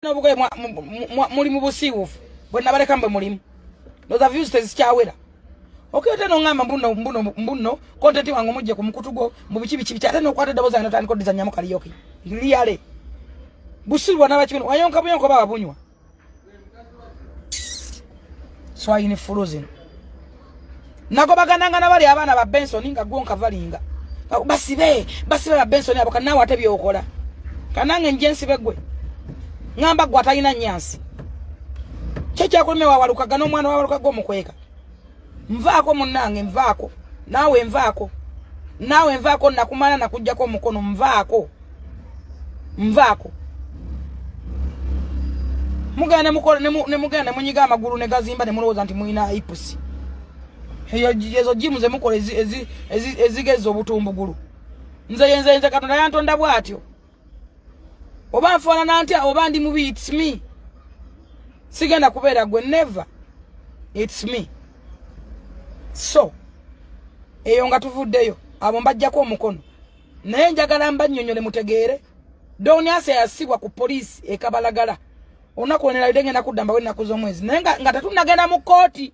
Nobuge muri mu busiwufu bwe nabaleka mbe mulimu noza views tezikyawera okay teno ngamba mbuno content wangu mujje ku mukutugo mu bikibikibi ate nokwata doboza na tandiko dizanyamo kaliyoki liyale busilwa nabakibino wayonka buyonko baba bunywa swayini frozen nako bagananga nabali abana ba Benson nga gonka valinga basibe ba Benson abo kanawa ate byokola kanange njensi begwe ngamba gwata ina nyansi checha kulime wawalukaga no mwana wawalukaga omukweka mvaako munange mvaako nawe mvaako nakumana nakujjako omukono mvaako mugane mukole ne mugane munyiga amagulu ne gazimba ne mulowooza nti muina ipusi ezo jimuze mukole ezigeza obutumbugulu nze Katonda yantonda bwatyo oba nfaanana ntya oba ndi mubi it's me sigenda kubeera gwe never it's me so eyo nga tuvuddeyo abo mbajjako omukono naye njagala mbannyonnyole mutegeere Doniase yasibwa ku poliisi ekabalagala onakuonera lidenge nakudamba we nakuzo mwezi naye nga tetunagenda mu kooti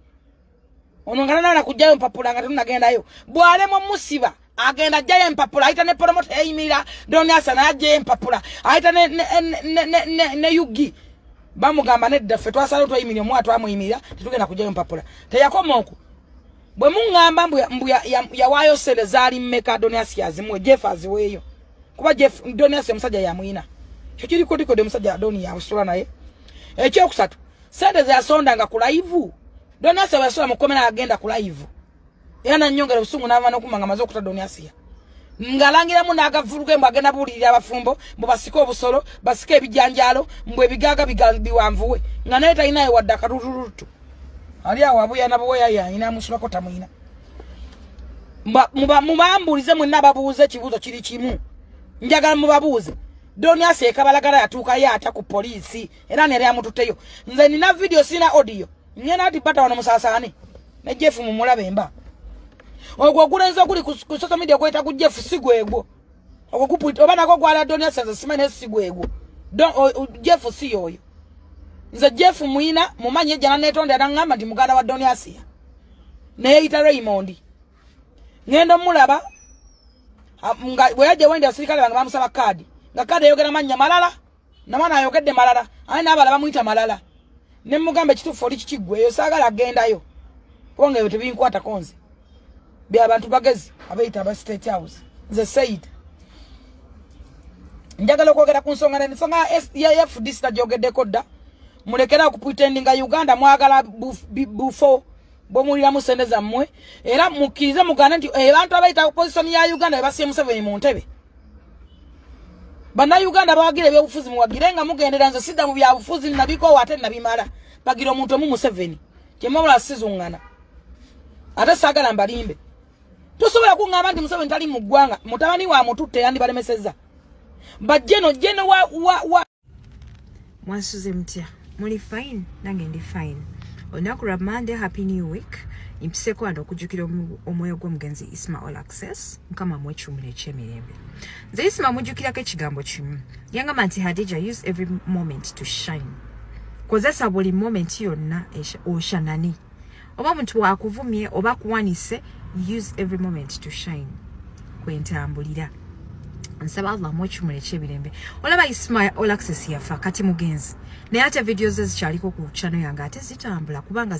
ono ngana nakujjayo mpapula nga tetunagendayo bwalemo musiba agenda jaye mpapula aita ne promote eyimira Doniase na jaye mpapula aita ne yugi bamugamba ne daffe twasala twayimira omwatu amuyimira tetugenda kujjayo mpapula teyakoma oku bwe mungamba mbu yawayo sele zali mmeka Doniase yazimwe Jeff aziweyo kuba Jeff Doniase musajja yamwina kyo kiri kodiko de musajja Doni yawusula naye ekyo kusatu sente za sonda nga ku live Doniase wasula mukomera agenda ku live yana nyongera busungu nava nokumanga mazo kuta Doniase ngalangira mu nagavuruke mbagenda bulirira abafumbo mbo basika obusolo basika ebijanjalo mbo ebigaga biwanvuwe nga neta inaye wadda karururutu ali awabuya naboya ya ina musulako tamwina mubambulize mwenna babuuze ekibuuzo kiri kimu njagala mubabuuze Doniase ekabalagala yatuuka yata ku poliisi era ne yamututeyo nze nina video sina audio ngena ati pata wano musasane ne Jeff mumulabe mba ogwo kulenza kuli ku social media kweta ku Jeff sigwego ogwo kupuita obana ko gwala Doniase za simene sigwego Jeff si yoyo nze Jeff muina mumanye jana netonde adangamba ndi muganda wa Doniase ne ita Raymond ngendo mulaba nga bweyaje wende asirikale banga bamusaba kadi nga kadi yogera manya malala na mwana ayogedde malala aina abala bamuita malala ne mugambe kitufu oli kikigweyo sagala agendayo konge bitu binkwata konze bya abantu bagezi abaita aba state house nze said njagala kwogera ku nsonga n'ensonga ya FDC tajogedde kodda mulekera ku pretendinga Uganda mwagala bufo bomulira musendeza mmwe era mukize mugane nti abantu abaita opposition ya Uganda basiye Museveni mu ntebe bana Uganda bawagire bya bufuzi muwagirenga mugendera nze sida mu bya bufuzi nabiko wate nabimala bagira omuntu mu Museveni kyemabula sizungana ate sagala mbalimbe tusobola kungamba nti Museveni tali mu ggwanga mutabani wa mututte yandi balemeseza bajeno wa mwasuze mtya muli fine nange ndi fine onaku lwa Monday happy new week impiseko ando okujjukira omwoyo gw'omugenzi Isma All Access mukama mwechumire ekyemirembe nze Isma mujjukirako ekigambo kimu yangamba nti Hadijja use every moment to shine kozesa buli moment yonna oshanani oba muntu wakuvumye oba kuwanise use every moment to shine kwentambulira nsaba Allah mwechumire ekyemirembe olaba Isma All Access yafa kati mugenzi naye ate videos zikyaliko ku channel yange ate zitambula kubanga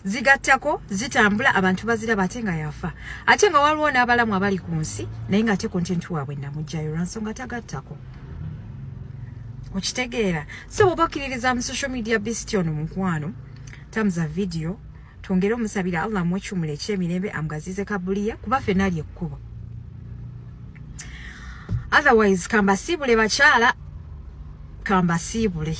zigattako zitambula abantu baziraba ate nga yafa ate nga waliwo n'abalamu abali ku nsi naye nga ate content waabwe namugjayo lwansonga tagattako okitegeera so bw'obakkiririza mu social media beast ono mukwano tamuza video twongere omusabira Allah mwechumule ekyemirembe amugazize kabuliya kuba ffenna ali ekkubo otherwise kambasibule bakyala kambasibule